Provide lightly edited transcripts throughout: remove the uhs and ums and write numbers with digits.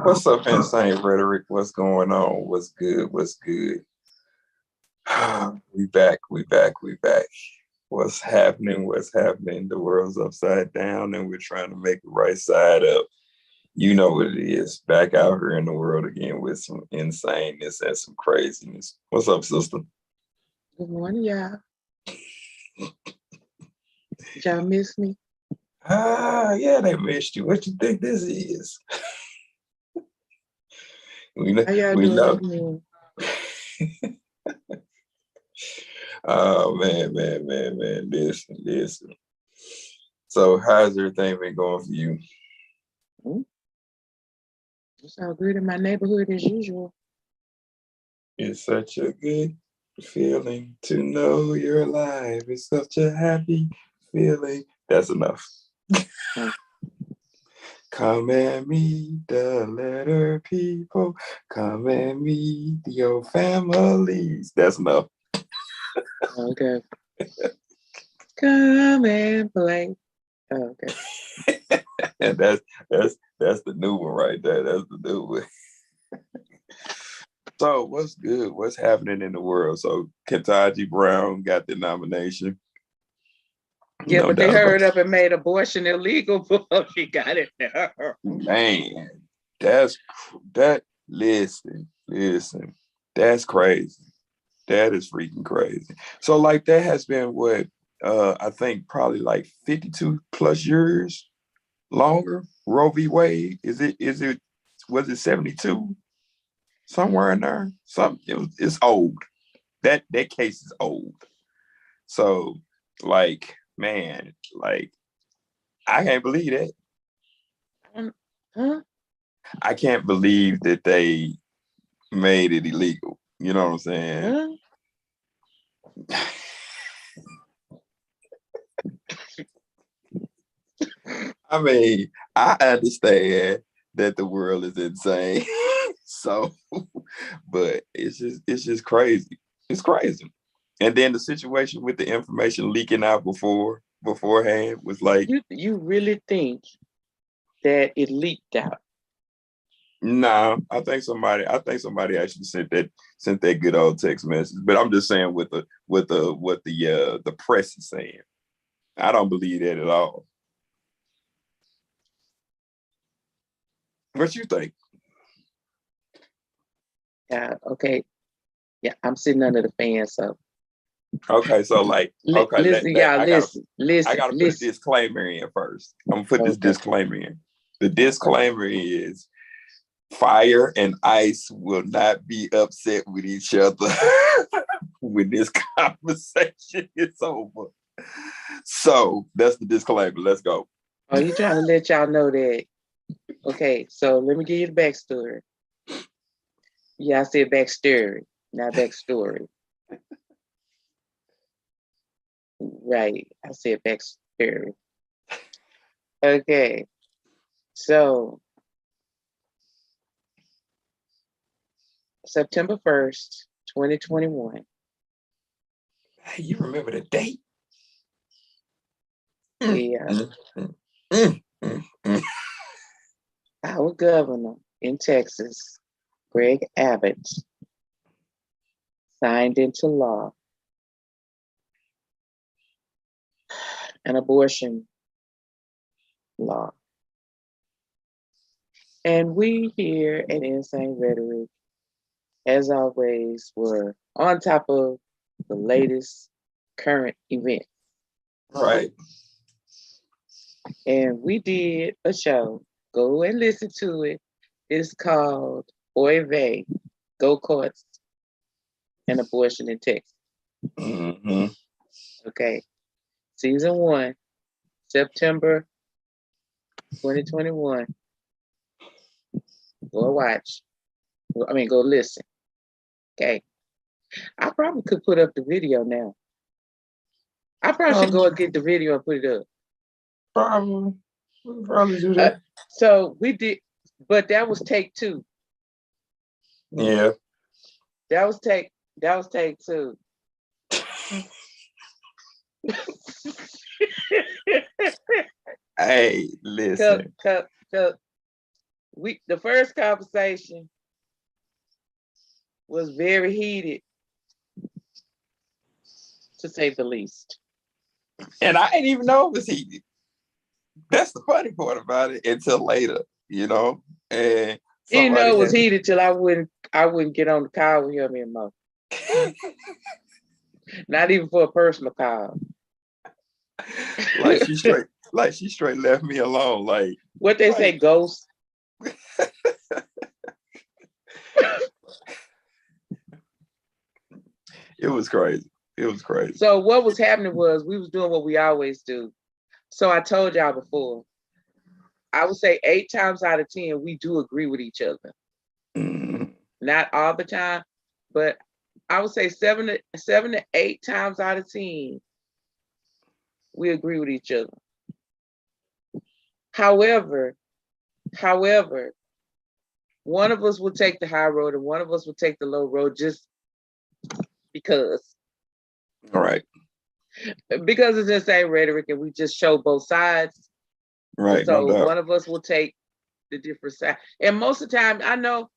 What's up, Insane Rhetoric? What's going on? What's good? What's good? We back, we back, we back. What's happening? What's happening? The world's upside down and we're trying to make the right side up. You know what it is. Back out here in the world again with some insaneness and some craziness. What's up, sister? Good morning, y'all. Did y'all miss me? Yeah, they missed you. What you think this is? we know. How y'all We doing know. this morning? Oh man. Listen. So how's everything been going for you? It's all good in my neighborhood as usual. It's such a good feeling to know you're alive. It's such a happy feeling. That's enough. Come and meet the letter people. Come and meet your families. That's enough. Okay. Come and play. Okay. And that's the new one right there. That's the new one. So what's good? What's happening in the world? So Ketanji Brown got the nomination. Yeah, No but they doubt hurried about up and made abortion illegal before she got it there. Man, listen, that's crazy. That is freaking crazy. So like that has been what I think probably like 52 plus years longer. Roe v. Wade. Was it 72? Somewhere in there. It's old. That case is old. So like, man, like I can't believe that. Huh? I can't believe that they made it illegal. You know what I'm saying? Huh? I mean, I understand that the world is insane. So, but it's just crazy. It's crazy. And then the situation with the information leaking out beforehand was like, You really think that it leaked out? nah, I think somebody actually sent that good old text message. But I'm just saying what the press is saying. I don't believe that at all. What you think? Yeah, okay. Yeah, I'm sitting under the fan, so Okay, so like, okay, listen, y'all, I gotta put a listen. disclaimer in first. I'm gonna put this disclaimer in. The disclaimer is fire and ice will not be upset with each other when this conversation is over. So that's the disclaimer. Let's go. Oh, you trying to let y'all know that? Okay, so let me give you the backstory. Yeah, I said backstory, not backstory. Right, I said backstory. Okay, so September 1st, 2021. Hey, you remember the date? Yeah. Our governor in Texas, Greg Abbott, signed into law an abortion law. And we here at Insane Rhetoric, as always, were on top of the latest current event. Right. And we did a show. Go and listen to it. It's called Oy Vey, Go Courts and Abortion in Texas. Mm-hmm. Okay. Season 1, September 2021. Go watch. Go listen. Okay. I probably could put up the video now. I probably should go and get the video and put it up. Probably do that. So we did, but that was take 2. Yeah. That was take 2. Hey, listen. The first conversation was very heated, to say the least. And I didn't even know it was heated. That's the funny part about it until later, you know. And You know somebody it was had heated till I wouldn't get on the call with him anymore. Not even for a personal call. like she straight left me alone. Like what they say, ghost. It was crazy. It was crazy. So what was happening was we was doing what we always do. So I told y'all before, I would say 8 times out of 10, we do agree with each other. Not all the time, but I would say 7 to 8 times out of 10, we agree with each other. However, one of us will take the high road and one of us will take the low road just because. All right. Because it's insane rhetoric and we just show both sides. Right. And so no one of us will take the different side. And most of the time, I know.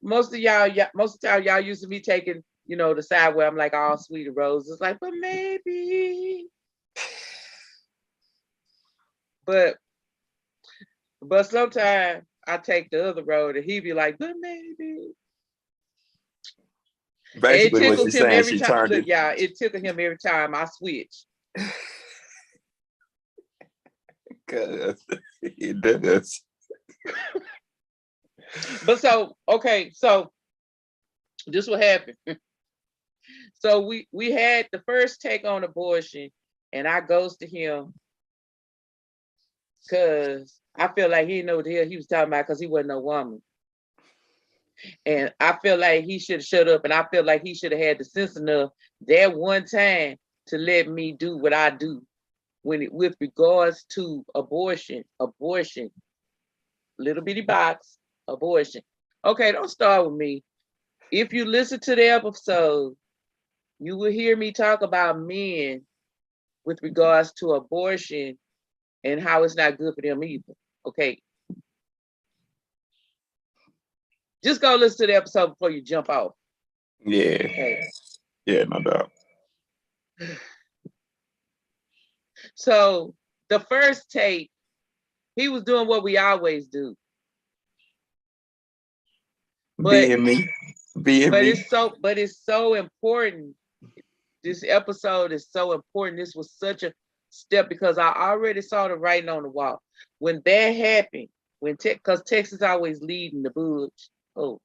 Most of y'all used to be taking, the side where I'm like all sweet and roses, like, but maybe. But sometimes I take the other road and he be like, but maybe. Basically, what she's saying, she turned it. Yeah, it tickled him every time I switch. It does. But so this what happened. So we had the first take on abortion, and I goes to him because I feel like he didn't know what the hell he was talking about because he wasn't no woman. And I feel like he should have shut up, and I feel like he should have had the sense enough that one time to let me do what I do with regards to abortion, little bitty box, abortion. Okay, don't start with me. If you listen to the episode, you will hear me talk about men with regards to abortion and how it's not good for them either. Okay. Just go listen to the episode before you jump off. Yeah. Okay. Yeah, no doubt. So the first tape, he was doing what we always do. Being me. But it's so important. This episode is so important. This was such a step because I already saw the writing on the wall. When that happened, because Texas always leading the budge. Oh.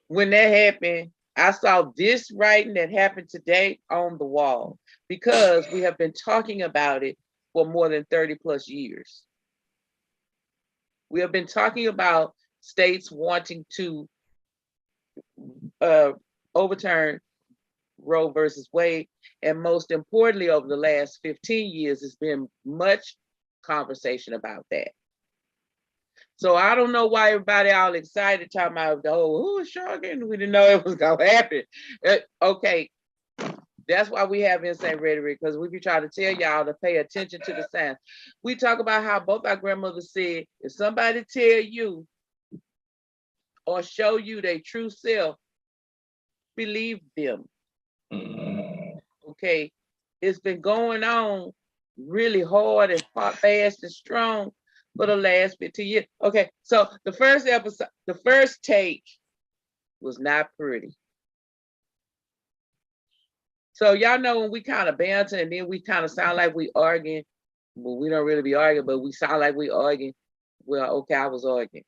When that happened, I saw this writing that happened today on the wall because we have been talking about it for more than 30 plus years. We have been talking about states wanting to overturn Roe versus Wade. And most importantly, over the last 15 years, there's been much conversation about that. So I don't know why everybody all excited talking about the whole shocking. We didn't know it was gonna happen. Okay, that's why we have insane rhetoric, because we be trying to tell y'all to pay attention to the signs. We talk about how both our grandmothers said, if somebody tell you or show you their true self, believe them. Okay, it's been going on really hard and fast and strong for the last 15 years. Okay, so the first episode, the first take was not pretty. So y'all know when we kind of banter and then we kind of sound like we arguing, but we don't really be arguing, but we sound like we arguing. Well, okay, I was arguing.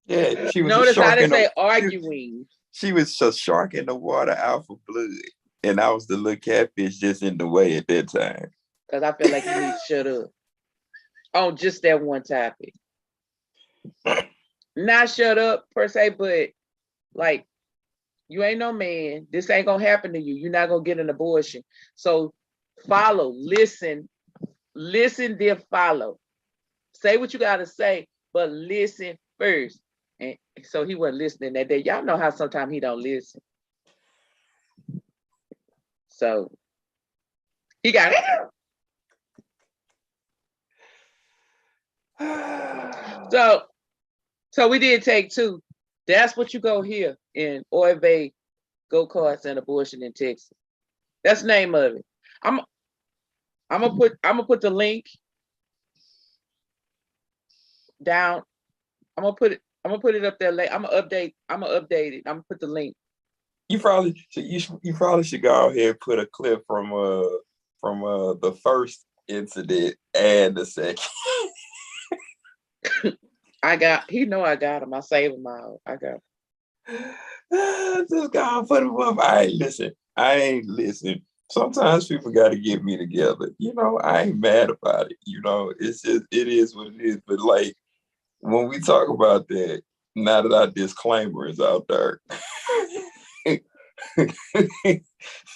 Yeah, she was Notice I didn't say arguing. She was just sharking the water out for blood. And I was the little catfish just in the way at that time. Because I feel like you need to shut up on just that one topic. Not shut up per se, but like, you ain't no man. This ain't gonna happen to you. You're not gonna get an abortion. So follow, listen, then follow. Say what you gotta say, but listen first. And so he wasn't listening that day. Y'all know how sometimes he don't listen. So He got it. So we did take 2. That's what you go here in OMG, go-karts and abortion in Texas. That's the name of it. I'm gonna put the link down. I'm gonna put it up there. I'm gonna update it. I'm gonna put the link. You probably should go ahead and put a clip from the first incident and the second. He know I got him. I saved him all. I got him. Just go put him up. I ain't listen. Sometimes people got to get me together. I ain't mad about it. It's just, it is what it is. But like, when we talk about that, now that our disclaimer is out there,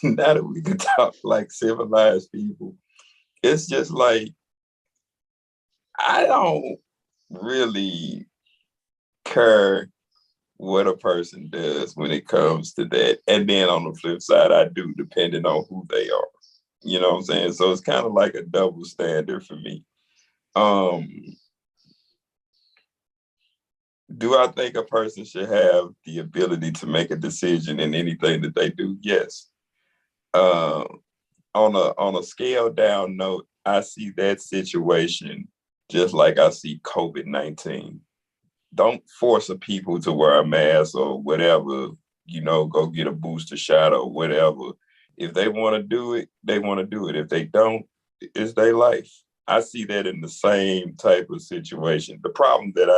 now that we can talk like civilized people, it's just like, I don't really care what a person does when it comes to that. And then on the flip side, I do, depending on who they are. You know what I'm saying? So it's kind of like a double standard for me. Do I think a person should have the ability to make a decision in anything that they do? Yes. On a scaled down note, I see that situation just like I see COVID-19. Don't force a people to wear a mask or whatever, go get a booster shot or whatever. If they want to do it, they want to do it. If they don't, it's their life. I see that in the same type of situation. The problem that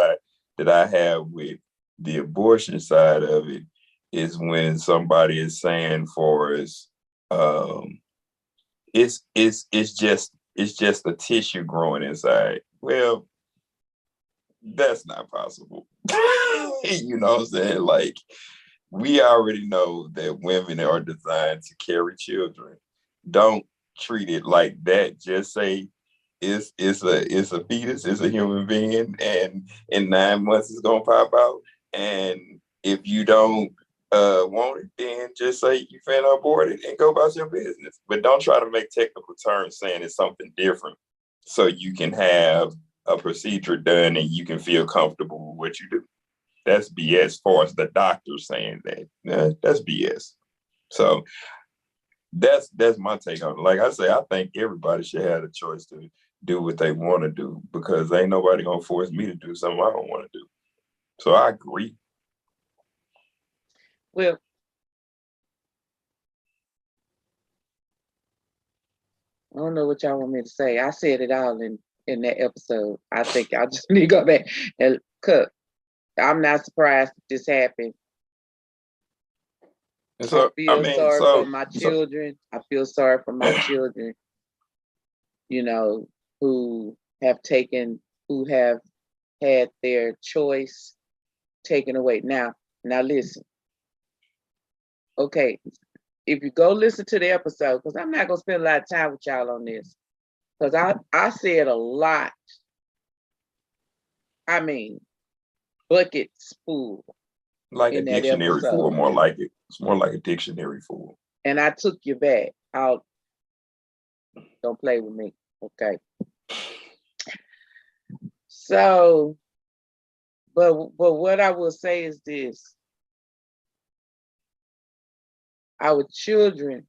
I have with the abortion side of it is when somebody is saying for us, it's just a tissue growing inside. Well, that's not possible. You know what I'm saying? Like, we already know that women are designed to carry children. Don't treat it like that. Just say it's a fetus, it's a human being, and in 9 months it's gonna pop out. And if you don't want it, then just say you finna abort it and go about your business. But don't try to make technical terms saying it's something different so you can have a procedure done and you can feel comfortable with what you do. That's BS as far as the doctor saying that. That's BS. So that's my take on it. Like I say, I think everybody should have the choice to do what they want to do, because ain't nobody gonna force me to do something I don't want to do. So I agree. Well, I don't know what y'all want me to say. I said it all in that episode. I think I just need to go back and cut. I'm not surprised that this happened. So, I feel sorry for my children. I feel sorry for my children, who have had their choice taken away. Now listen. Okay, if you go listen to the episode, because I'm not gonna spend a lot of time with y'all on this, because I said a lot. I mean, buckets full. Like a dictionary full, more like it. It's more like a dictionary full. And I took you back. Don't play with me, okay? So, but what I will say is this: our children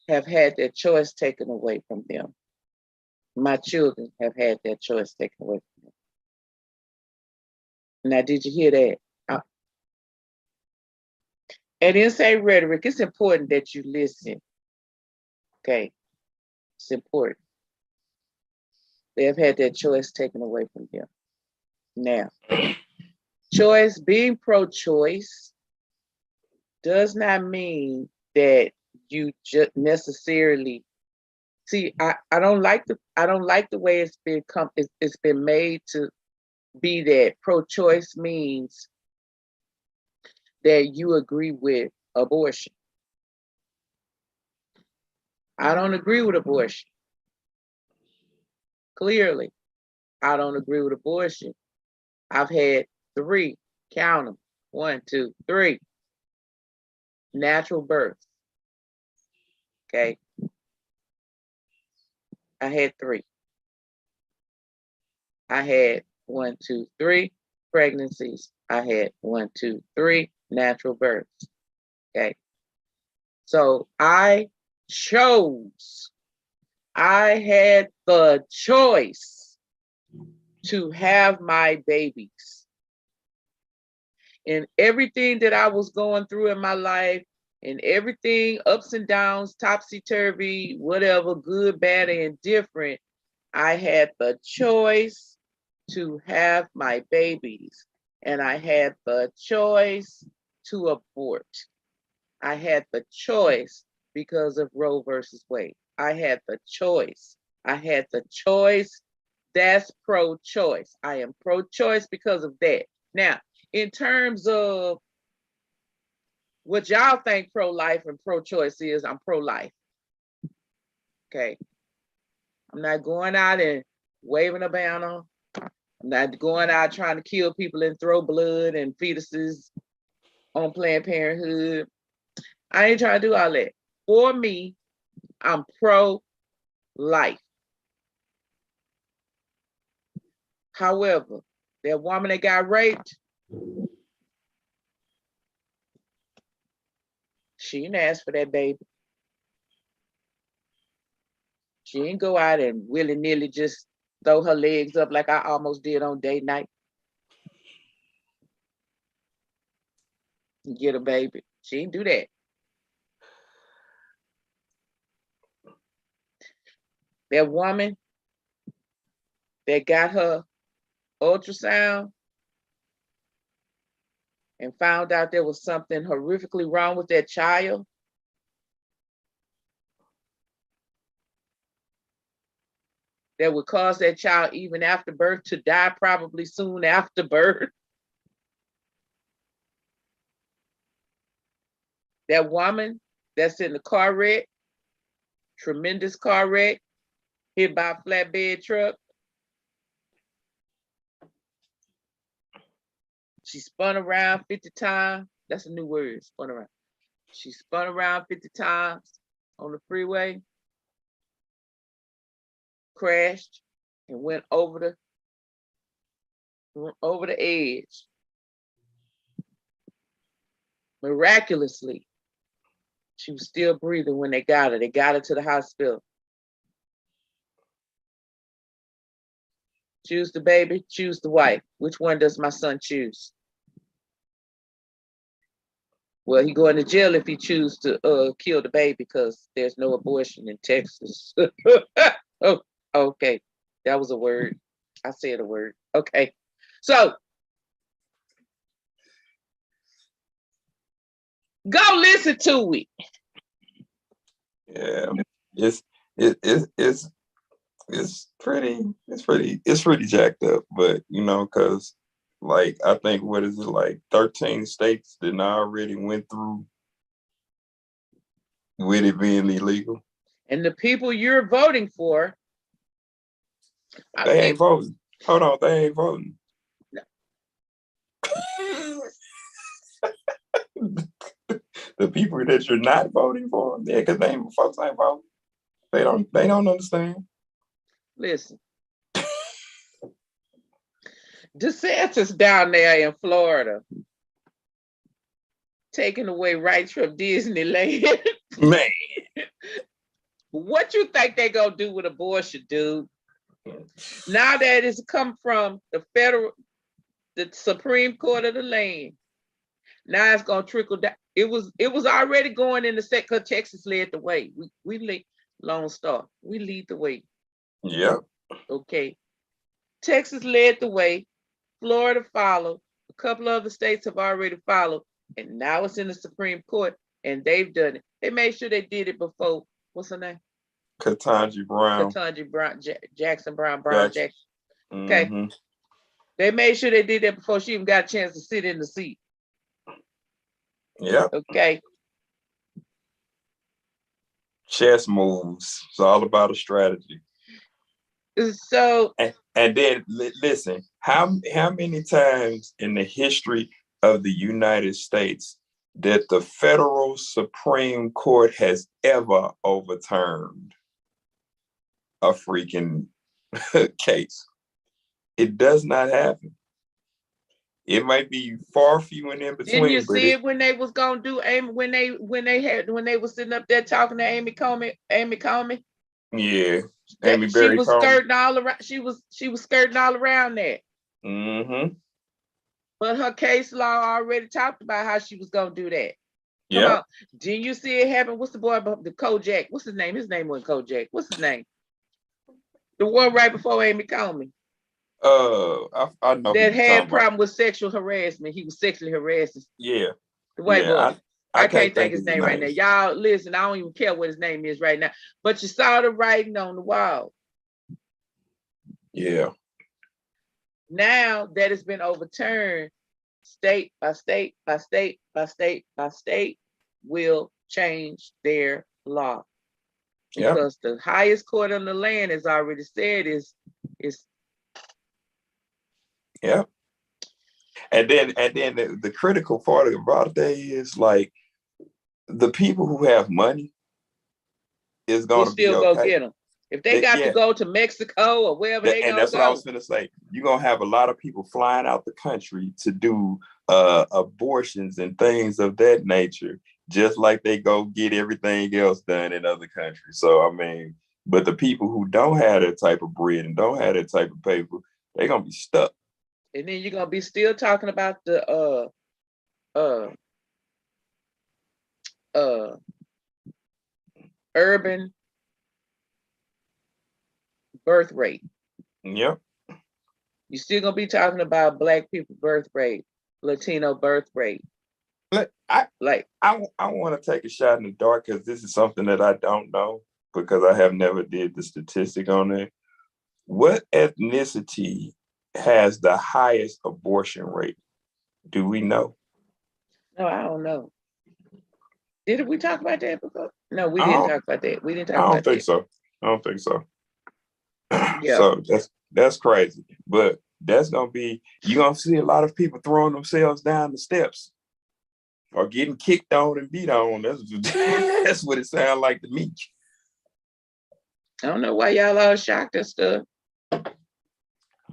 have had their choice taken away from them. My children have had their choice taken away from them. Now, did you hear that? And Insane Rhetoric, it's important that you listen. Okay, it's important. They have had their choice taken away from them. Now, being pro-choice does not mean that you just necessarily see. I don't like the way it's been made to be that pro-choice means that you agree with abortion. I don't agree with abortion. Clearly, I don't agree with abortion. I've had 3, count them, 1, 2, 3, natural births. Okay. I had 3. I had 1, 2, 3 pregnancies. I had 1, 2, 3 natural births. Okay. So I chose, I had the choice to have my babies. And everything that I was going through in my life, and everything, ups and downs, topsy-turvy, whatever, good, bad, and indifferent, I had the choice to have my babies. And I had the choice to abort. I had the choice because of Roe versus Wade. I had the choice. I had the choice. That's pro-choice. I am pro-choice because of that. Now, in terms of what y'all think pro-life and pro-choice is, I'm pro-life. Okay. I'm not going out and waving a banner. I'm not going out trying to kill people and throw blood and fetuses on Planned Parenthood. I ain't trying to do all that. For me, I'm pro-life. However, that woman that got raped, she didn't ask for that baby. She didn't go out and willy-nilly just throw her legs up like I almost did on date night. Get a baby. She didn't do that. That woman that got her ultrasound and found out there was something horrifically wrong with that child, that would cause that child, even after birth, to die probably soon after birth. That woman that's in the car wreck, tremendous car wreck, hit by a flatbed truck. She spun around 50 times. That's a new word, spun around. She spun around 50 times on the freeway, crashed, and went over the edge. Miraculously, she was still breathing when they got her. They got her to the hospital. Choose the baby, choose the wife. Which one does my son choose? Well, he going to jail if he chooses to kill the baby because there's no abortion in Texas. Oh, okay. That was a word. I said a word. Okay. So go listen to it. Yeah, it's pretty jacked up, but you know, because like I think what is it, like 13 states that already went through with it being illegal. And the people you're voting for, They ain't voting. Hold on, they ain't voting. No. The people that you're not voting for, yeah, because they ain't folks ain't voting. They don't understand. Listen. DeSantis down there in Florida, taking away rights from Disneyland. Man. What you think they gonna do with abortion, dude? Now that it's come from the Supreme Court of the land, now it's gonna trickle down. It was already going in the state because Texas led the way. We lead, Lone Star. We lead the way. Yeah. Okay. Texas led the way. Florida followed. A couple of other states have already followed, and now it's in the Supreme Court, and they've done it. They made sure they did it before. What's her name? Ketanji Brown. Jackson Brown. Jackson. Okay. Mm-hmm. They made sure they did that before she even got a chance to sit in the seat. Yeah. Okay. Chess moves. It's all about a strategy. So. And then listen, how many times in the history of the United States that the federal Supreme Court has ever overturned? a freaking case. It does not happen. It might be far few and in Didn't you between, but see it when they was gonna do Amy when they was sitting up there talking to Amy Comey? yeah, That Amy she Berry was Combs. skirting all around. She was skirting all around that. Mm-hmm. But her case law already talked about how she was gonna do that. Come Yep. on, didn't you see it happen? What's the boy the Kojak? What's his name? His name wasn't Kojak. What's his name? The one right before Amy Comey. I know who That you're had talking about. problem with sexual harassment. He was sexually harassing Yeah, the white boy. yeah. I I can't can't think think his of his name right now. name. Y'all listen, I don't even care what his name is right now. But you saw the writing on the wall. Yeah. Now that it's been overturned, state by state by state by state by state will change their law. Yep. Because the highest court on the land has already said is Yeah. And then the critical part about that is like the people who have money is will gonna be still go okay. get them. If they got to Yeah, go to Mexico or wherever they and gonna that's what I go. was gonna say. You're gonna have a lot of people flying out the country to do abortions and things of that nature, just like they go get everything else done in other countries. So I mean, but the people who don't have that type of bread and don't have that type of paper, they're gonna be stuck. And then you're gonna be still talking about the urban birth rate. Yep. You're still gonna be talking about Black people birth rate, Latino birth rate. I want to take a shot in the dark because this is something that I don't know because I have never did the statistic on it. What ethnicity has the highest abortion rate? Do we know? No, I don't know. Did we talk about that before? No, we I didn't don't, talk about that. We didn't I talk don't about think that. so. I don't think so. Yeah. So that's crazy. But that's gonna be you're gonna see a lot of people throwing themselves down the steps or getting kicked on and beat on. That's what it sounds like to me. I don't know why y'all all shocked and stuff.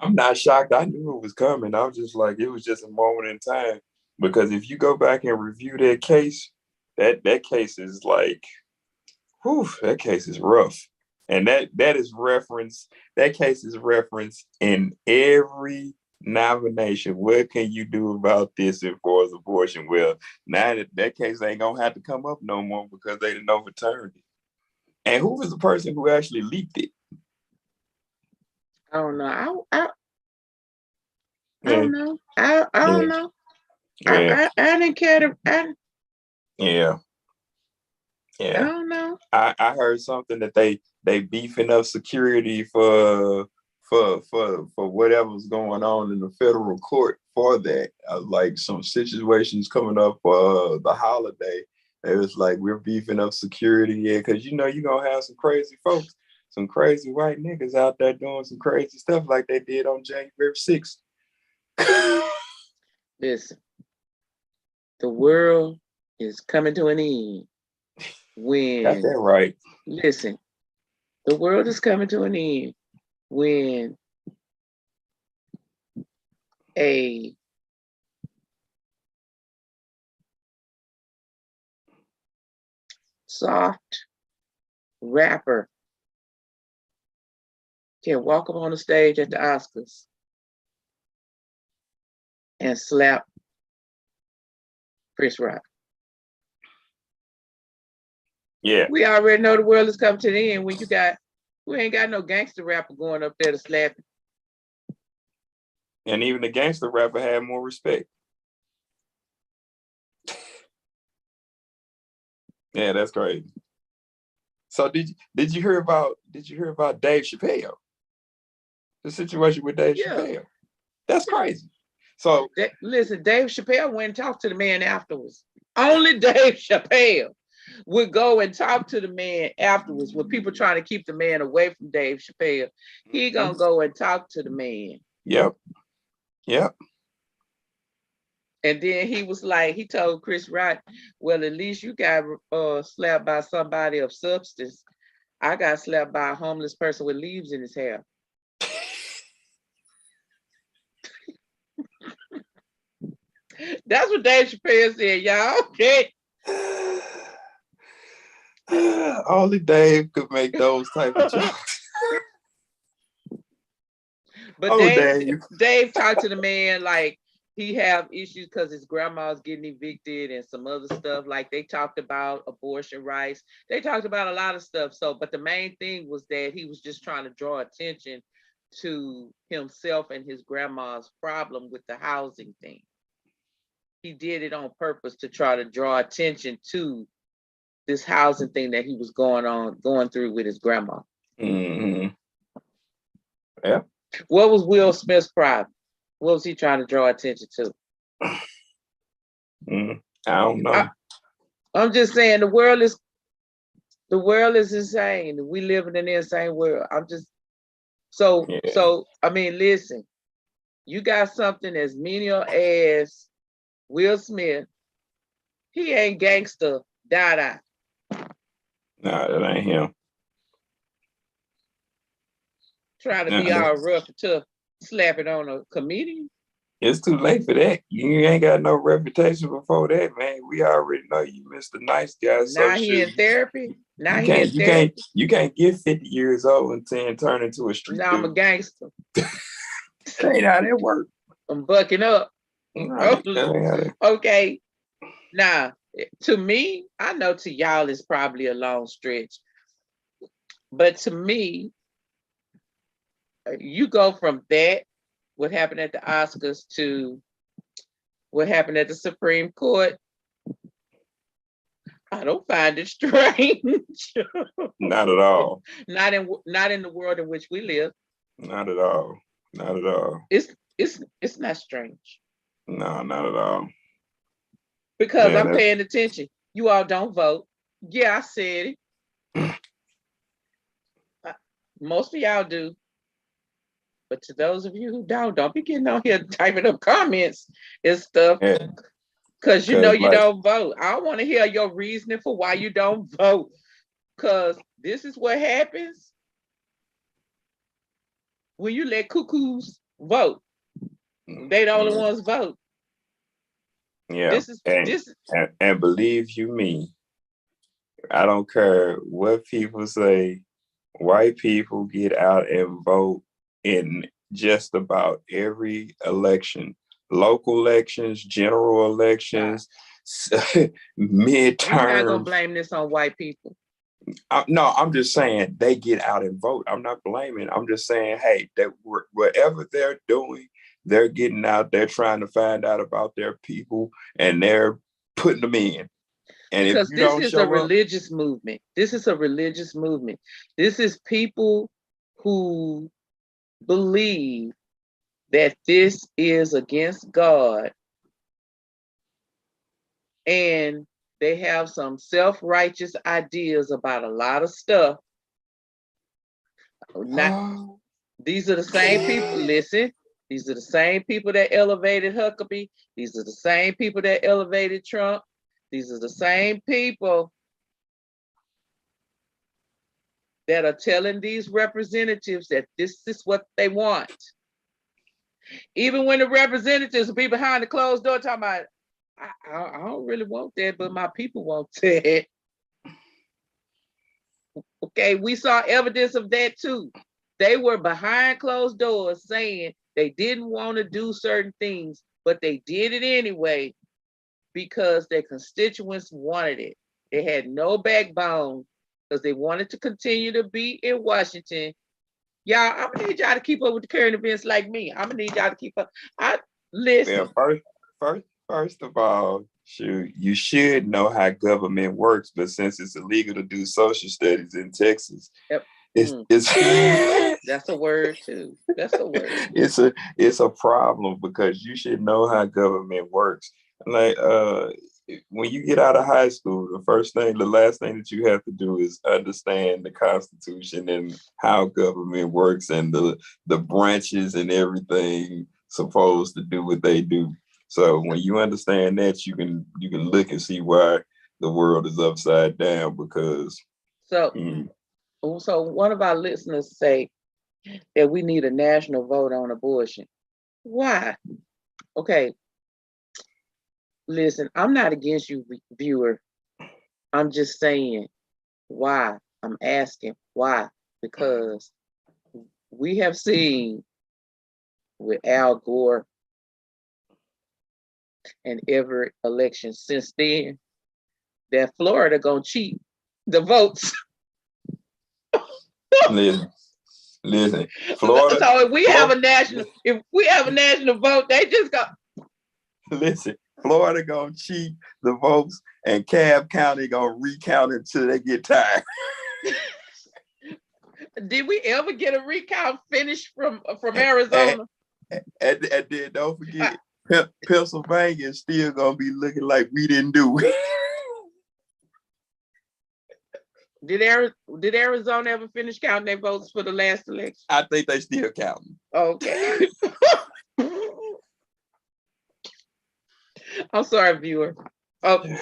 I'm not shocked. I knew it was coming. I was just like, it was just a moment in time. Because if you go back and review that case, that case is like, whew, that case is rough. And that case is referenced in every nomination. What can you do about this as far as abortion? Well, now that case ain't gonna have to come up no more because they didn't overturn it. And who was the person who actually leaked it? I don't know. I Yeah, don't know. I don't yeah, know. yeah, I didn't care to. yeah, I yeah. don't know. I heard something that they beefing up security for whatever's going on in the federal court for that. Like some situations coming up for the holiday. It was like we're beefing up security, yeah, because you know you're gonna have some crazy folks, some crazy white niggas out there doing some crazy stuff like they did on January 6th. Listen, the world is coming to an end Got when. that right. Listen, the world is coming to an end when a soft rapper can walk up on the stage at the Oscars and slap Chris Rock. Yeah. We already know the world is coming to the end when we ain't got no gangster rapper going up there to slap him. And even the gangster rapper had more respect. Yeah, that's crazy. So did you hear about Dave Chappelle? The situation with Dave Chappelle. That's crazy. So listen, Dave Chappelle went and talked to the man afterwards. Only Dave Chappelle would go and talk to the man afterwards when people trying to keep the man away from Dave Chappelle. He gonna go and talk to the man. Yep. And then he was like, he told Chris Rock, well, at least you got slapped by somebody of substance. I got slapped by a homeless person with leaves in his hair. That's what Dave Chappelle said, y'all. Okay. Only Dave could make those type of jokes. But Oh, Dave talked to the man like he have issues because his grandma's getting evicted and some other stuff. Like they talked about abortion rights. They talked about a lot of stuff. So, but the main thing was that he was just trying to draw attention to himself and his grandma's problem with the housing thing. He did it on purpose to try to draw attention to this housing thing that he was going through with his grandma. Mm-hmm. Yeah. What was Will Smith's problem? What was he trying to draw attention to? I don't know. I'm just saying the world is insane. We live in an insane world. So I mean, listen, you got something as menial as Will Smith. He ain't gangster, da. Nah, that ain't him. Trying to be all rough and tough, slap it on a comedian. It's too late for that. You ain't got no reputation before that, man. We already know you Mr. Nice Guy. Now he in therapy. You can't get 50 years old and turn into a street. Now I'm a gangster. That ain't how that works. I'm bucking up. No, okay. Now, to me, I know to y'all it's probably a long stretch, but to me, you go from that, what happened at the Oscars, to what happened at the Supreme Court. I don't find it strange. Not at all. Not in the world in which we live. Not at all. Not at all. It's not strange. No, not at all. Because I'm paying attention. You all don't vote. Yeah, I said it. Most of y'all do. But to those of you who don't be getting on here typing up comments and stuff. Because you know you don't vote. I want to hear your reasoning for why you don't vote. Because this is what happens when you let cuckoos vote. They the only ones vote. Yeah. And believe you me, I don't care what people say, white people get out and vote in just about every election. Local elections, general elections, midterms. You're not gonna blame this on white people. No, I'm just saying they get out and vote. I'm not blaming. I'm just saying, hey, that whatever they're doing, they're getting out. They're trying to find out about their people, and they're putting them in. And because this is a religious movement. This is a religious movement. This is people who believe that this is against God, and they have some self-righteous ideas about a lot of stuff. These are the same people, listen, these are the same people that elevated Huckabee. These are the same people that elevated Trump. These are the same people that are telling these representatives that this is what they want. Even when the representatives will be behind the closed door talking about, I don't really want that, but my people want that. Okay, we saw evidence of that too. They were behind closed doors saying they didn't want to do certain things, but they did it anyway because their constituents wanted it. They had no backbone because they wanted to continue to be in Washington. Y'all, I'm gonna need y'all to keep up with the current events like me. I'm gonna need y'all to keep up. Listen. Yeah, first of all, you should know how government works, but since it's illegal to do social studies in Texas, it's that's a word too. That's a word. It's a problem because you should know how government works. Like when you get out of high school, the last thing that you have to do is understand the Constitution and how government works and the branches and everything supposed to do what they do. So when you understand that, you can look and see why the world is upside down because. So one of our listeners say that we need a national vote on abortion. Why? Okay. Listen, I'm not against you, viewer. I'm just saying why. I'm asking why. Because we have seen with Al Gore and every election since then that Florida gonna cheat the votes. Listen, Florida. So if we have a national vote, they just go. Listen, Florida gonna cheat the votes, and Cobb County gonna recount until they get tired. Did we ever get a recount finish from Arizona? And then don't forget, Pennsylvania is still gonna be looking like we didn't do it. Did Arizona ever finish counting their votes for the last election? I think they still counting. Okay. I'm sorry, viewer. Okay.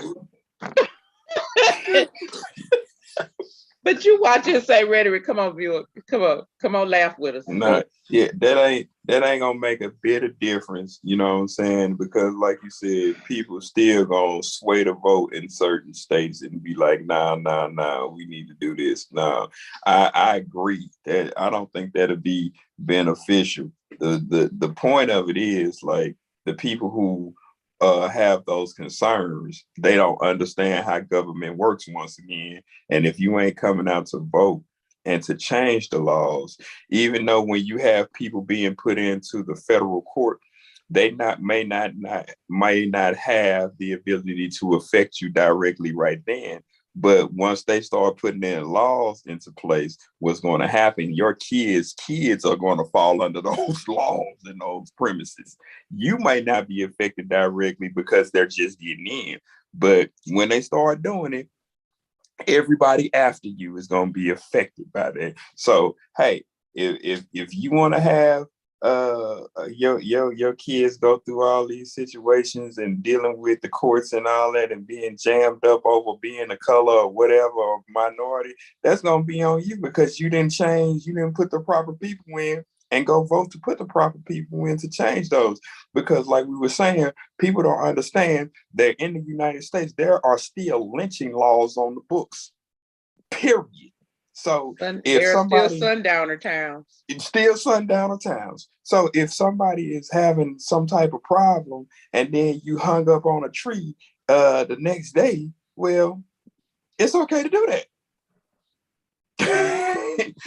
But you watch Insane Rhetoric. Come on, viewer. Come on, laugh with us. No, yeah, that ain't gonna make a bit of difference, you know what I'm saying? Because like you said, people still gonna sway the vote in certain states and be like, nah, we need to do this. No, I agree that I don't think that'll be beneficial. The point of it is like the people who have those concerns, they don't understand how government works once again. And if you ain't coming out to vote and to change the laws, even though when you have people being put into the federal court, they may not have the ability to affect you directly right then. But once they start putting in laws into place, what's going to happen? Your kids are going to fall under those laws and those premises. You might not be affected directly because they're just getting in. But when they start doing it, everybody after you is going to be affected by that. So, hey, if you want to have your kids go through all these situations and dealing with the courts and all that and being jammed up over being a color or whatever or minority, that's going to be on you because you didn't put the proper people in and go vote to put the proper people in to change those. Because like we were saying, people don't understand that in the United States, there are still lynching laws on the books, period. So if somebody, still sundowner towns. It's still sundowner towns. So if somebody is having some type of problem and then you hung up on a tree the next day, well, it's okay to do that.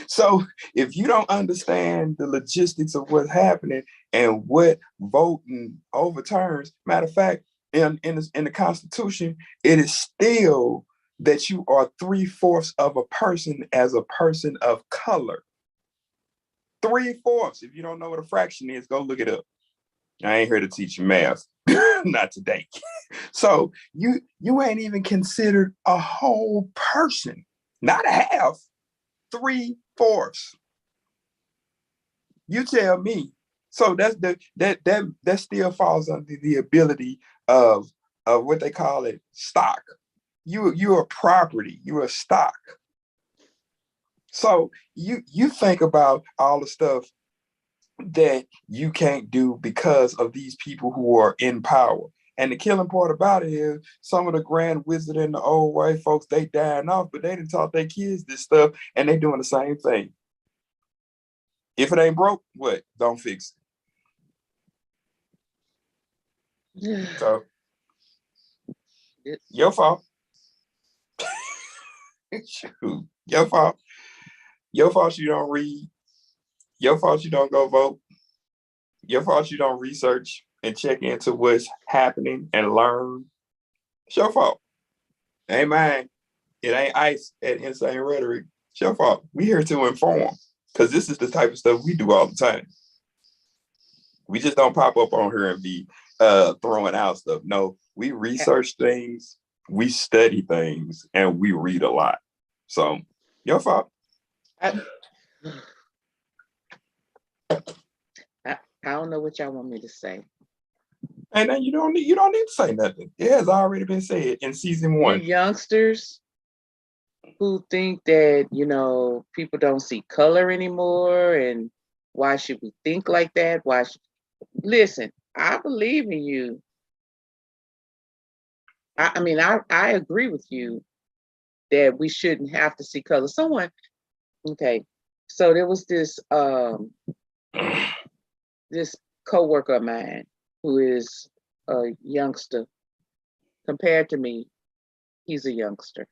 So if you don't understand the logistics of what's happening and what voting overturns, matter of fact, in the Constitution, it is still that you are 3/4 of a person as a person of color. 3/4. If you don't know what a fraction is, go look it up. I ain't here to teach you math, not today. So you ain't even considered a whole person, not a half. 3/4. You tell me. So that still falls under the ability of what they call it, stock. You're a property. You're a stock. So you think about all the stuff that you can't do because of these people who are in power. And the killing part about it is some of the grand wizard and the old white folks, they dying off, but they didn't taught their kids this stuff and they doing the same thing. If it ain't broke, what? Don't fix it. So your fault. Your fault. Your fault you don't read. Your fault you don't go vote. Your fault you don't research and check into what's happening and learn. It's your fault. It ain't mine. It ain't ice at Insane Rhetoric. It's your fault. We here to inform because this is the type of stuff we do all the time. We just don't pop up on here and be throwing out stuff. No, we research things, we study things, and we read a lot. So, your fault. I don't know what y'all want me to say. And then you don't need to say nothing. It has already been said in season 1. You youngsters, who think that, people don't see color anymore, and why should we think like that? Listen, I believe in you. I mean, I agree with you that we shouldn't have to see color. Okay, so there was this coworker of mine who is a youngster. Compared to me, he's a youngster.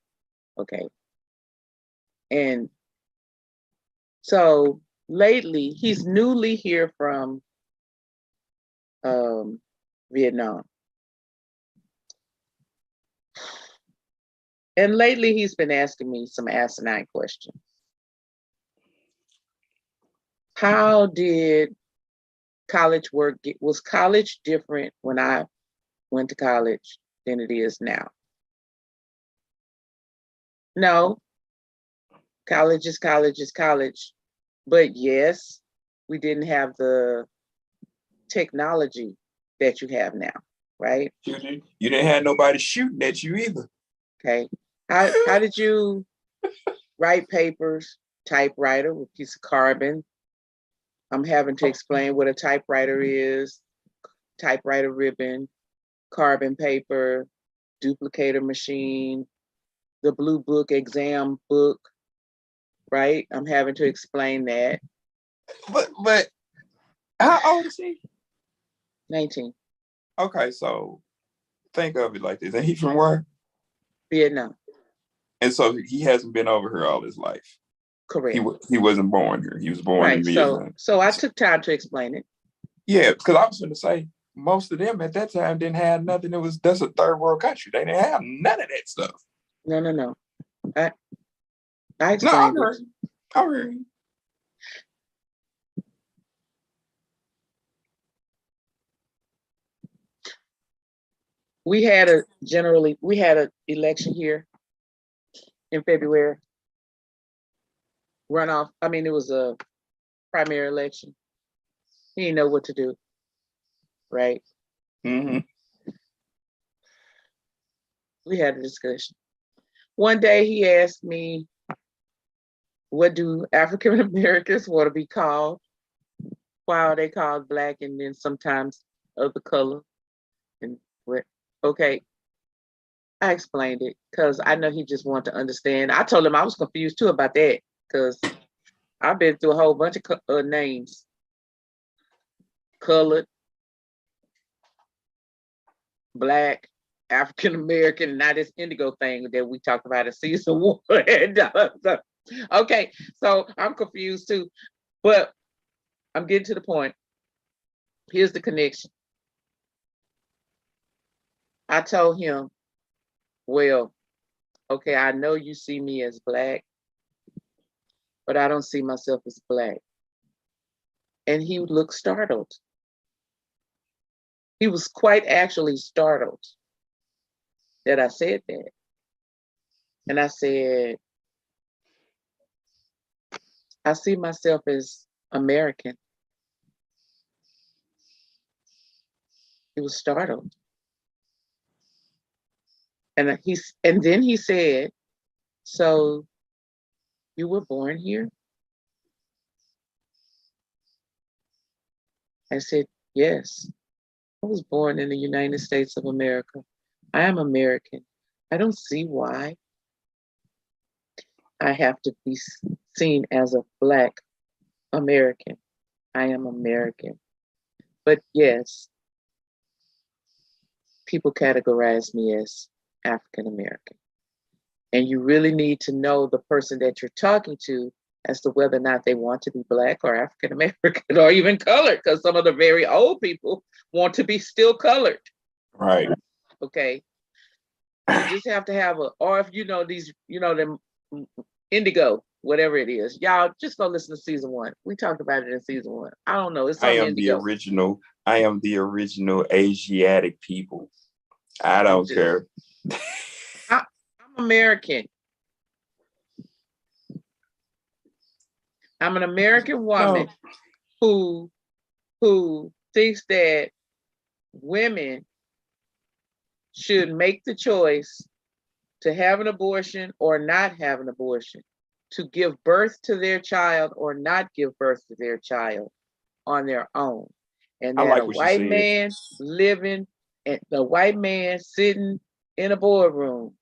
Okay. And so lately, he's newly here from Vietnam. And lately, he's been asking me some asinine questions. How did college work? Was college different when I went to college than it is now? No, college is college is college. But yes, we didn't have the technology that you have now, right? You didn't have nobody shooting at you either. Okay. How did you write papers? Typewriter with a piece of carbon. I'm having to explain what a typewriter is, typewriter ribbon, carbon paper, duplicator machine, the blue book exam book, right? I'm having to explain that. But how old is he? 19. Okay, so think of it like this. And he's from where? Vietnam. And so he hasn't been over here all his life. Correct. He wasn't born here. He was born in Vietnam. So I took time to explain it. Yeah, because I was going to say most of them at that time didn't have nothing. That's a third world country. They didn't have none of that stuff. No. I explained it. I heard you. We had an election here in February. Runoff. I mean, it was a primary election. He didn't know what to do. Right? Mm-hmm. We had a discussion. One day he asked me, what do African Americans want to be called? Why are they called Black and then sometimes other color? And what? Okay. I explained it because I know he just wanted to understand. I told him I was confused too about that because I've been through a whole bunch of names. Colored, Black, African American, and now this indigo thing that we talked about in season 1. Okay, so I'm confused too, but I'm getting to the point. Here's the connection. I told him, well, okay, I know you see me as Black, but I don't see myself as Black. And he looked startled. He was quite actually startled that I said that. And I said, I see myself as American. He was startled. And then he said, so you were born here? I said, yes. I was born in the United States of America. I am American. I don't see why I have to be seen as a Black American. I am American. But yes, people categorize me as African American. And you really need to know the person that you're talking to as to whether or not they want to be Black or African American or even colored, because some of the very old people want to be still colored. Right. Okay. You just have to have or if you know these, them indigo, whatever it is, y'all just go listen to season 1. We talked about it in season 1. I don't know. It's on indigo. I am the original Asiatic people. I don't care. I'm American. I'm an American woman who thinks that women should make the choice to have an abortion or not have an abortion, to give birth to their child or not give birth to their child on their own. And I that like a what you white said. man living, and the white man sitting in a boardroom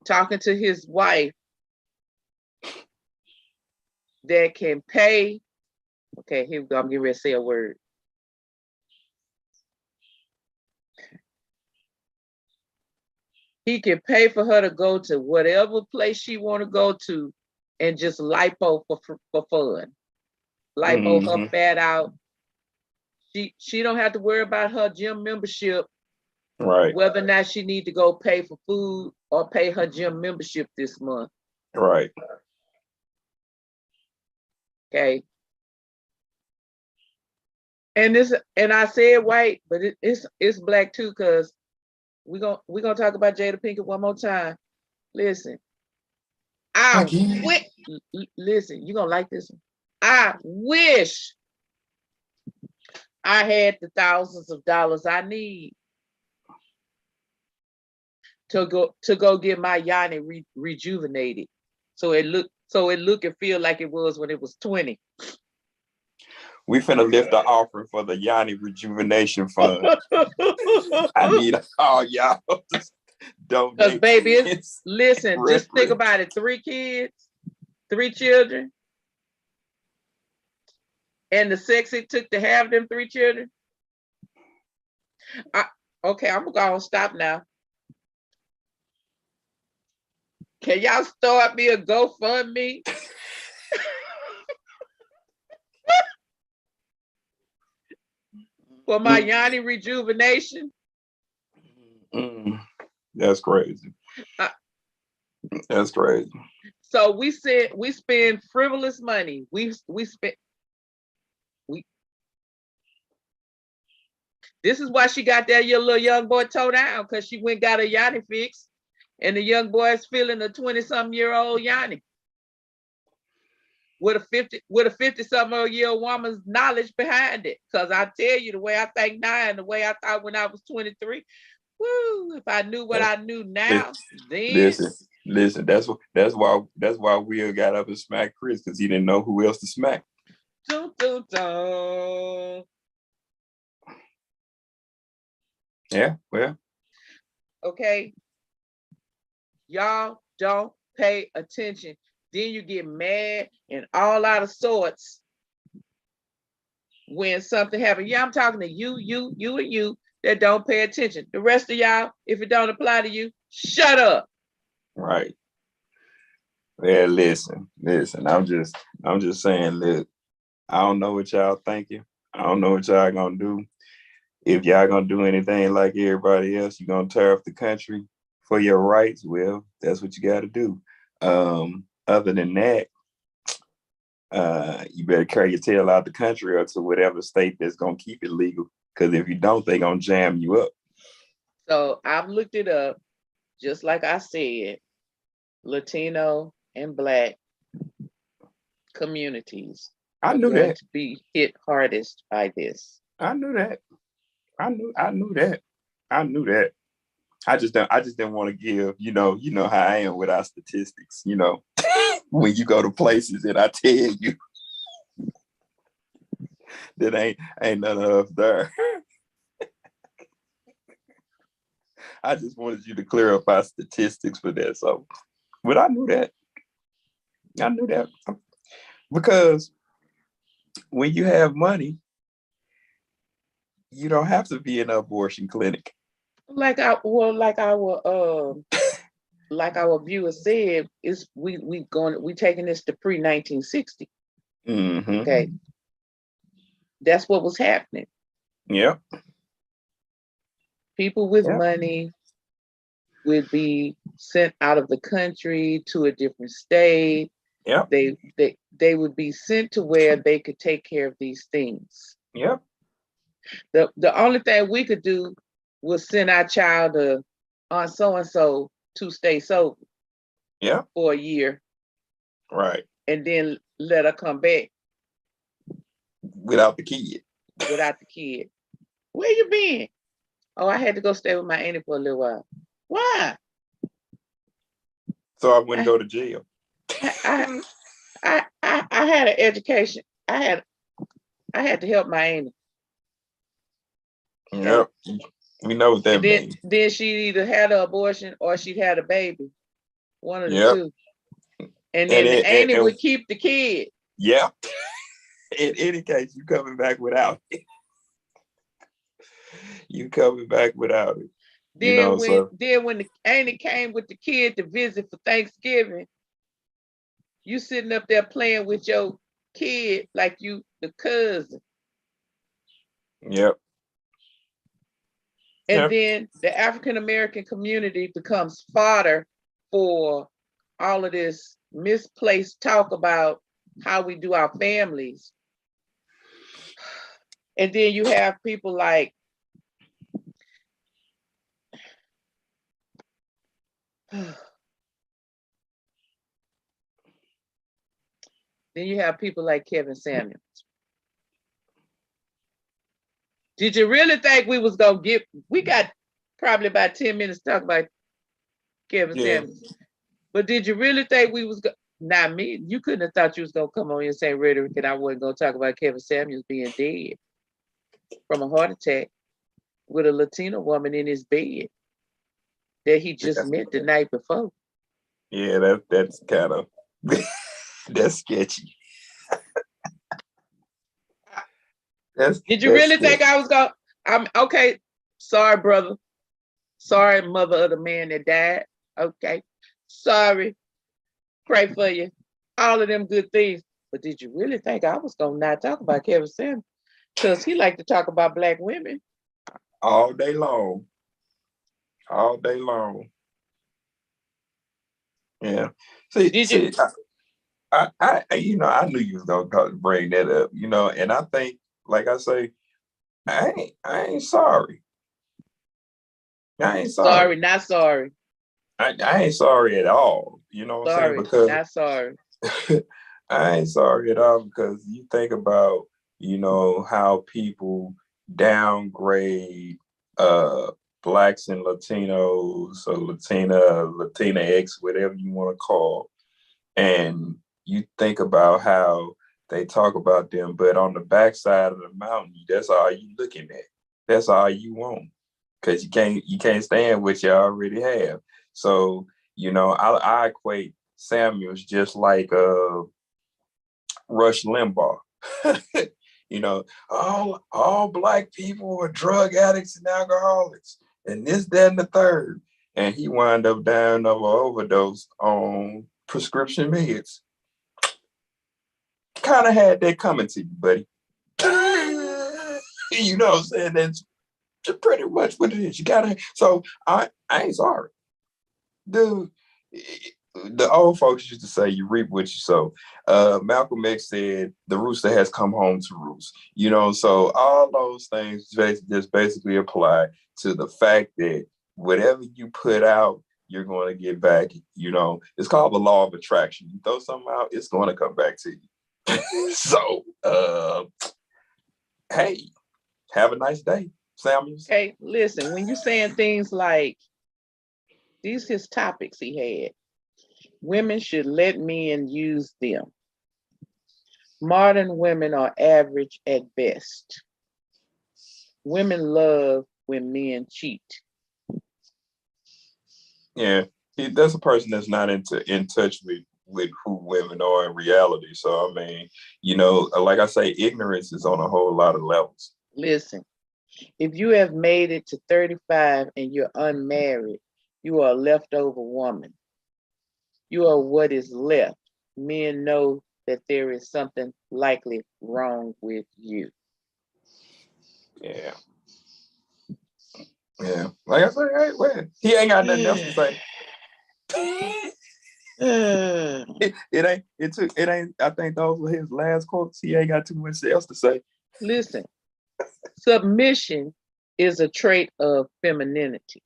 talking to his wife that can pay. Okay, here we go. I'm getting ready to say a word. He can pay for her to go to whatever place she want to go to and just lipo for fun. Lipo her fat out. She don't have to worry about her gym membership, Right. whether or not she need to go pay for food or pay her gym membership this month. Right. Okay. And I said white, but it's black too, because we're gonna talk about Jada Pinkett one more time. Listen, listen, you're gonna like this one. I wish I had the thousands of dollars I need to go get my Yoni rejuvenated, so it look and feel like it was when it was 20. We finna lift the offering for the Yoni Rejuvenation Fund. I need all y'all to donate. Because baby, listen, just think about it. 3 kids, 3 children, and the sex it took to have them 3 children. Okay, I'm gonna stop now. Can y'all start me a GoFundMe? For my Yoni rejuvenation? That's crazy. That's crazy. So we spend frivolous money. This is why she got that little young boy towed down, because she went got a Yoni fix, and the young boy is feeling a 20-something-year-old Yoni with a 50-something-year-old woman's knowledge behind it. Because I tell you, the way I think now and the way I thought when I was 23, woo! If I knew what I knew now, then listen. That's why Will got up and smacked Chris, because he didn't know who else to smack. Dun, dun, dun. Yeah, well. Okay. Y'all don't pay attention. Then you get mad and all out of sorts when something happens. Yeah, I'm talking to you and you that don't pay attention. The rest of y'all, if it don't apply to you, shut up. Right. Yeah, listen. I'm just saying, look, I don't know what y'all thinking. I don't know what y'all gonna do. If y'all gonna do anything like everybody else, you're gonna tear up the country for your rights. Well, that's what you gotta do. Other than that, you better carry your tail out the country or to whatever state that's gonna keep it legal. Because if you don't, they're gonna jam you up. So I've looked it up, just like I said, Latino and Black communities are going to be hit hardest by this. I knew that. I knew that. I just didn't want to give, you know how I am with our statistics, when you go to places and I tell you that ain't none of us there. I just wanted you to clear up our statistics for that. So, but I knew that. Because when you have money, you don't have to be in an abortion clinic. Like our viewer said, is we taking this to pre-1960. Mm-hmm. Okay, that's what was happening. Yep. People with money would be sent out of the country to a different state. Yep. They would be sent to where they could take care of these things. Yep. The only thing we could do was send our child on so-and-so to stay sober. Yeah. For a year. Right. And then let her come back. Without the kid. Where you been? Oh, I had to go stay with my auntie for a little while. Why? So I wouldn't go to jail. I had an education. I had to help my auntie. Yep. We know what that means. Then she either had an abortion or she'd had a baby. One of the two. And then the auntie would keep the kid. Yeah. In any case, you coming back without it. You coming back without it. Then when the auntie came with the kid to visit for Thanksgiving, you sitting up there playing with your kid like you the cousin. Yep. And then the African American community becomes fodder for all of this misplaced talk about how we do our families. And then you have people like then you have people like Kevin Samuels. Did you really think we was gonna get? We got probably about 10 minutes to talk about Kevin Samuels. But did you really think we was not me? You couldn't have thought you was gonna come on Insane Rhetoric and I wasn't gonna talk about Kevin Samuels being dead from a heart attack with a Latina woman in his bed that he just met the night before. Yeah, that's kind of that's sketchy. Did you really think I was gonna? I'm okay. Sorry, brother. Sorry, mother of the man that died. Okay. Sorry. Pray for you. All of them good things. But did you really think I was gonna not talk about Kevin Samuels? Because he liked to talk about Black women. All day long. All day long. Yeah. See, I knew you was gonna bring that up, and I think, like I say, I ain't sorry. I ain't sorry. Sorry, not sorry. I ain't sorry at all. You know what I'm saying? Because not sorry. I ain't sorry at all, because you think about, how people downgrade Blacks and Latinos, or Latina X, whatever you want to call. And you think about how they talk about them, but on the backside of the mountain, that's all you looking at. That's all you want, because you can't stand what you already have. So, I equate Samuels just like Rush Limbaugh. All Black people are drug addicts and alcoholics, and this, that, and the third. And he wound up dying of an overdose on prescription meds. Kind of had that coming to you, buddy. You know what I'm saying? That's pretty much what it is. You gotta. So I ain't sorry, dude. The old folks used to say, "You reap what you sow." Malcolm X said, "The rooster has come home to roost." So all those things just basically apply to the fact that whatever you put out, you're going to get back. It's called the law of attraction. You throw something out, it's going to come back to you. So, hey, have a nice day, Samuels. Hey, listen, when you're saying things like these, his topics he had, women should let men use them. Modern women are average at best. Women love when men cheat. Yeah, that's a person that's not in touch with who women are in reality. So, I mean, like I say, ignorance is on a whole lot of levels. Listen, if you have made it to 35 and you're unmarried, you are a leftover woman. You are what is left. Men know that there is something likely wrong with you. Yeah. Yeah. Like I said, hey, wait, he ain't got nothing else to say. It ain't, I think those were his last quotes. He ain't got too much else to say. Listen, submission is a trait of femininity.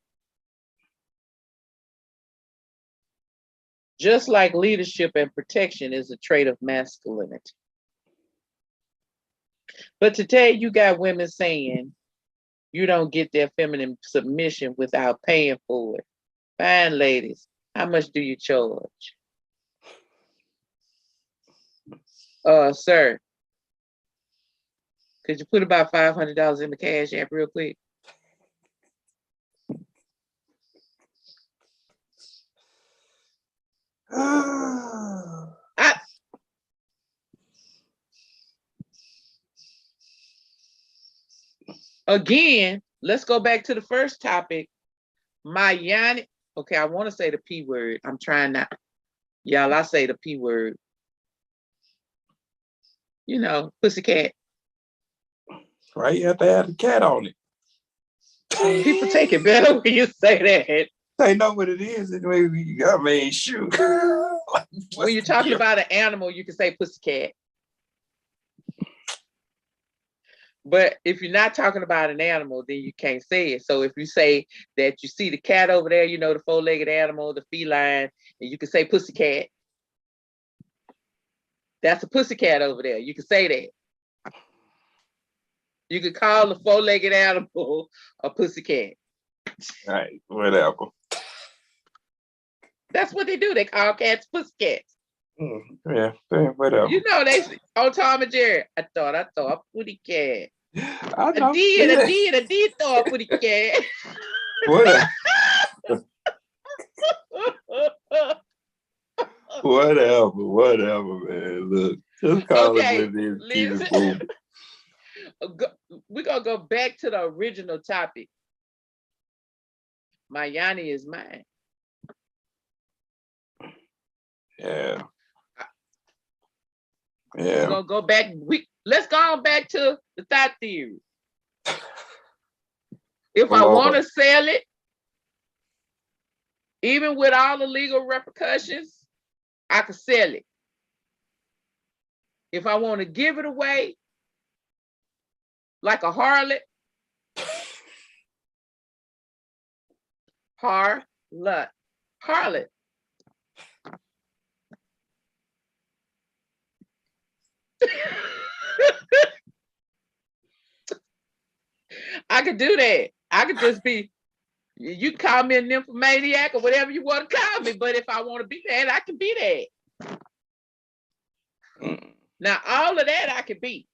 Just like leadership and protection is a trait of masculinity. But today you got women saying, You don't get their feminine submission without paying for it. Fine ladies, how much do you charge? Sir, could you put about $500 in the cash app real quick? Again, let's go back to the first topic. My Yoni. Okay, I want to say the P word. I'm trying not. Y'all, I say the P word. You know, pussycat. Right, you have to have the cat on it. People take it better when you say that. They know what it is. Anyway, I mean, shoot. When you're talking about an animal, you can say pussycat. But if you're not talking about an animal, then you can't say it. So if you say that you see the cat over there, you know, the four-legged animal, the feline, and you can say pussycat. That's a pussycat over there. You can say that. You could call the four-legged animal a pussycat. Right, whatever. That's what they do. They call cats pussycats. Yeah, whatever. You know, they on Tom and Jerry. I thought a putty cat. I did throw a putty cat. Whatever. Whatever, man. Look, just call it what it is. Keep it moving. We're gonna go back to the original topic. My Yoni is mine. Yeah. We're gonna go back. Let's go on back to the thought theory. If I want to sell it, even with all the legal repercussions, I can sell it. If I want to give it away, like a harlot, harlot. I could do that. I could just be, you can call me a nymphomaniac or whatever you want to call me, but if I want to be that, I can be that. Now, all of that I can be.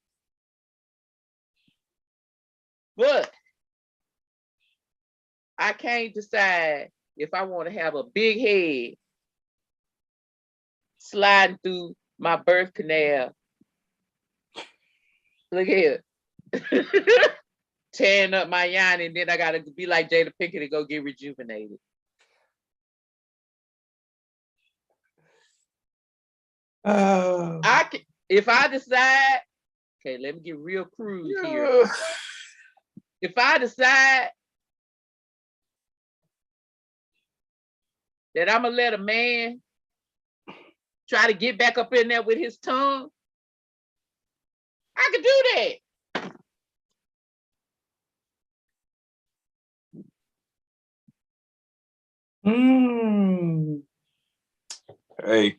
But I can't decide if I want to have a big head sliding through my birth canal. Look here. Tearing up my Yoni, and then I gotta be like Jada Pinkett and go get rejuvenated. I can, if I decide, okay, let me get real crude here. If I decide that I'm gonna let a man try to get back up in there with his tongue, I can do that. Hey.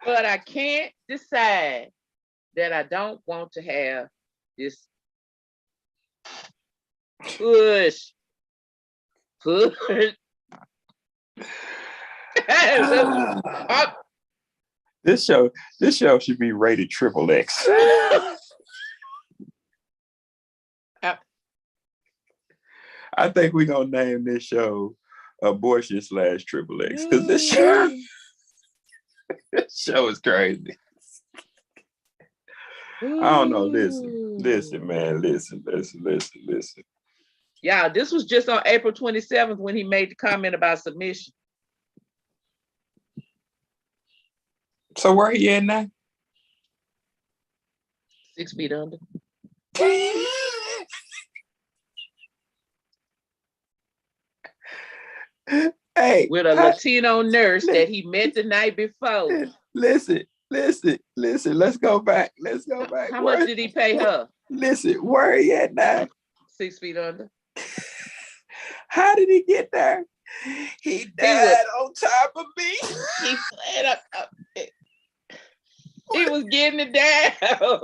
But I can't decide that I don't want to have this push. This show should be rated XXX. I think we're gonna name this show Abortion / XXX because this show is crazy. I don't know. Listen, man. Listen. Yeah, this was just on April 27th when he made the comment about submission. So where he at now? 6 feet under. Hey, with a Latino nurse that he met the night before. Listen. Let's go back. How much did he pay her? Listen, where he at now? 6 feet under. How did he get there? He died on top of me. He said, he was getting it down.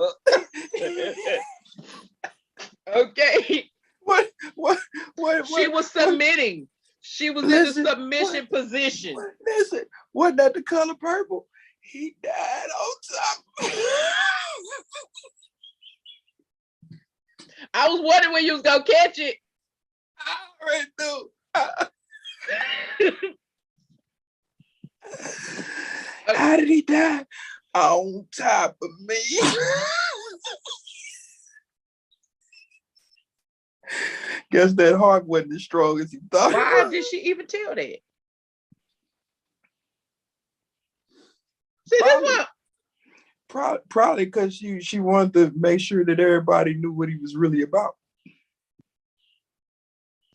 Okay. What? She was submitting. She was in the submission position. Listen, wasn't that the color purple? He died on top. I was wondering when you was gonna catch it. I already knew. How did he die? On top of me. Guess that heart wasn't as strong as he thought. Why did she even tell that? See, Probably, this one. probably because she wanted to make sure that everybody knew what he was really about.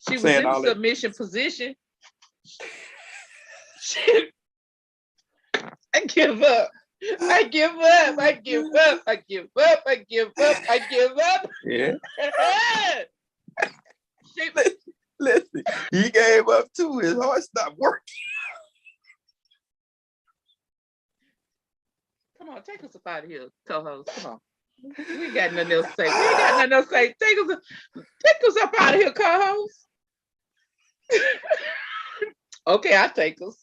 She was in the submission position. I give up. I give up. I give up. I give up. I give up. I give up. Yeah. Listen, he gave up too. His heart stopped working. Come on, take us up out of here, co-host. Come on. We ain't got nothing else to say. We ain't got nothing else to say. Take us up out of here, co-host. Okay, I'll take us.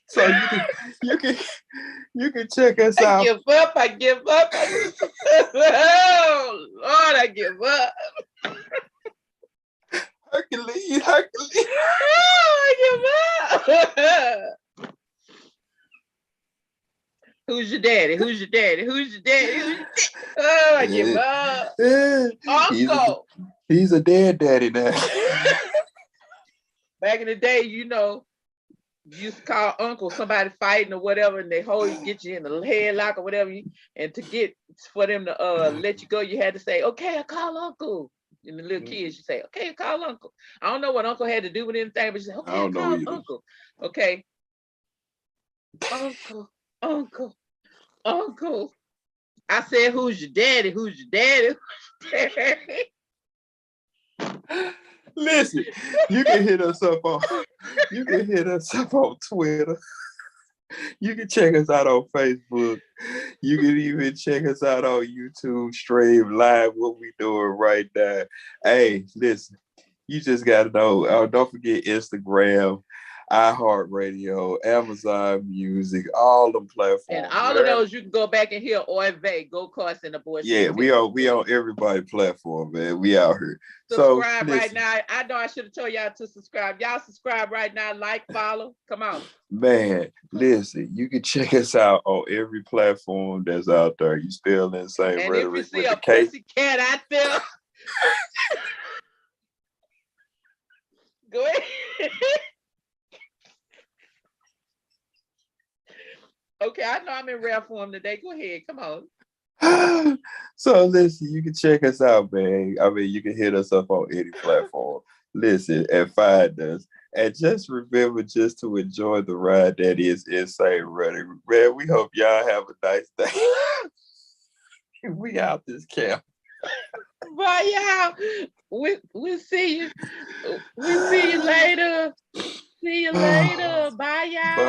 So you can check us out. I give up. I give up. Oh Lord, I give up. Hercules. Oh, I give up. Who's your daddy? Who's your daddy? Who's your daddy? Who's your daddy? Oh, I give up. Uncle. He's a dead daddy now. Back in the day, you used to call uncle somebody fighting or whatever, and they get you in the headlock or whatever, and for them to let you go, you had to say, "Okay, I call uncle." And the little kids, you say, "Okay, I call uncle." I don't know what uncle had to do with anything, but you say, "Okay, I call uncle." Okay, uncle. I said, "Who's your daddy? Who's your daddy?" Listen, you can hit us up on Twitter. You can check us out on Facebook. You can even check us out on YouTube, stream live what we doing right now. Hey, listen, you just gotta know. Don't forget Instagram, iHeartRadio, Amazon Music, all them platforms. And all of those you can go back and hear OMG, Go Carson and the Boys. Yeah, we on everybody platform, man. We out here. Subscribe right now. I know I should have told y'all to subscribe. Y'all subscribe right now, like, follow. Come on. Man, listen, you can check us out on every platform that's out there. You spell Insane and Rhetoric. If you see a pussy cat out there, go ahead. Okay, I know I'm in rare form today. Go ahead. Come on. So listen, you can check us out, man. I mean, you can hit us up on any platform. Listen and find us. And just remember just to enjoy the ride that is Insane Rhetoric. Man, we hope y'all have a nice day. We out this camp. Bye, y'all. We'll see you. We'll see you later. See you later. Bye, y'all. Bye.